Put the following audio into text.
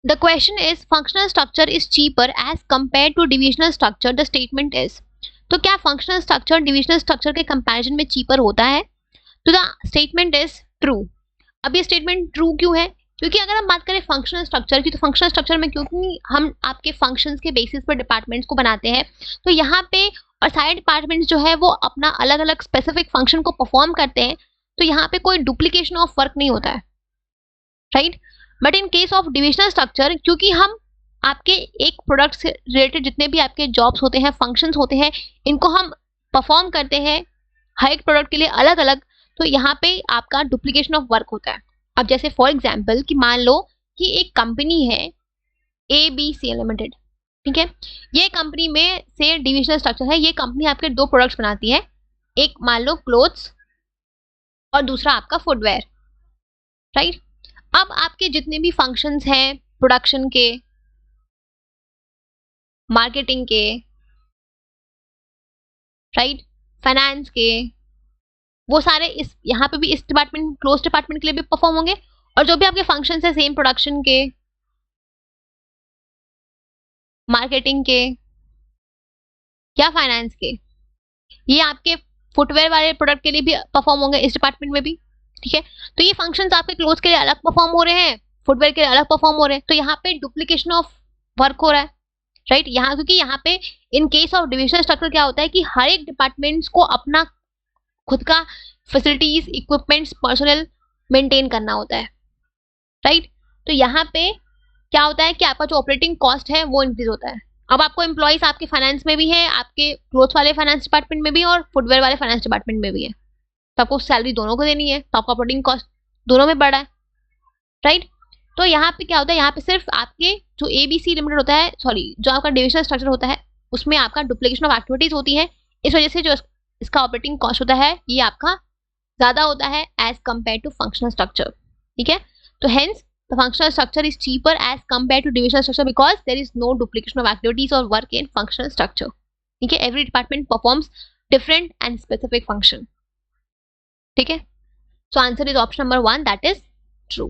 The question is functional structure is cheaper as compare to divisional structure, the statement is. तो क्या functional structure divisional structure के comparison में cheaper होता है? तो द स्टेटमेंट इज ट्रू। अब ये स्टेटमेंट ट्रू क्यों है? क्योंकि अगर हम बात करें फंक्शनल स्ट्रक्चर की, तो फंक्शनल स्ट्रक्चर में क्योंकि हम आपके फंक्शंस के बेसिस पर डिपार्टमेंट्स को बनाते हैं, तो यहाँ पे और सारे डिपार्टमेंट्स जो है वो अपना अलग अलग स्पेसिफिक फंक्शन को परफॉर्म करते हैं, तो यहाँ पे कोई डुप्लीकेशन ऑफ वर्क नहीं होता है, right. But in case of divisional structure, क्योंकि हम आपके एक प्रोडक्ट से रिलेटेड जितने भी आपके जॉब्स होते हैं, फंक्शंस होते हैं, इनको हम परफॉर्म करते हैं हर एक प्रोडक्ट के लिए अलग अलग, तो यहाँ पे आपका डुप्लीकेशन ऑफ वर्क होता है। अब जैसे फॉर एग्जाम्पल कि मान लो कि एक कंपनी है ABC लिमिटेड, ठीक है। ये कंपनी में से डिविजनल स्ट्रक्चर है, ये कंपनी आपके दो प्रोडक्ट्स बनाती है, एक मान लो क्लोथ्स और दूसरा आपका फुटवेयर, राइट। अब आपके जितने भी फंक्शंस हैं प्रोडक्शन के, मार्केटिंग के, राइट, फाइनेंस के, वो सारे इस यहाँ पे भी इस डिपार्टमेंट, क्लोज डिपार्टमेंट के लिए भी परफॉर्म होंगे, और जो भी आपके फंक्शंस है सेम प्रोडक्शन के, मार्केटिंग के या फाइनेंस के, ये आपके फुटवेयर वाले प्रोडक्ट के लिए भी परफॉर्म होंगे इस डिपार्टमेंट में भी, ठीक है। तो ये फंक्शंस आपके क्लोज के लिए अलग परफॉर्म हो रहे हैं, फुटवेयर के लिए अलग परफॉर्म हो रहे हैं, तो यहाँ पे डुप्लीकेशन ऑफ वर्क हो रहा है, राइट। यहाँ क्योंकि यहाँ पे in case of divisional structure क्या होता है कि हर एक डिपार्टमेंट्स को अपना खुद का फैसिलिटीज, इक्विपमेंट्स, पर्सनल मेंटेन करना होता है, राइट। तो यहाँ पे क्या होता है कि आपका जो ऑपरेटिंग कॉस्ट है वो इंक्रीज होता है। अब आपको एम्प्लॉइज आपके फाइनेंस में भी है, आपके क्लोथ वाले फाइनेंस डिपार्टमेंट में भी और फुटवेयर वाले फाइनेंस डिपार्टमेंट में भी है, तो आपको सैलरी दोनों को देनी है, तो आपका ऑपरेटिंग कॉस्ट दोनों में बढ़ा है, राइट। तो यहाँ पे क्या होता है, यहाँ पे सिर्फ आपके जो ABC लिमिटेड होता है, सॉरी जो आपका डिविजनल स्ट्रक्चर होता है, उसमें आपका डुप्लीकेशन ऑफ एक्टिविटीज होती है, इस वजह से जो इसका ऑपरेटिंग कॉस्ट होता है ये आपका ज्यादा होता है as compare to functional structure, ठीक है। तो hence the functional structure is cheaper as compared to divisional structure because there is no duplication of activities or work in functional structure, ठीक है। every department performs different and specific function, ठीक है। so answer is option number 1, that is true.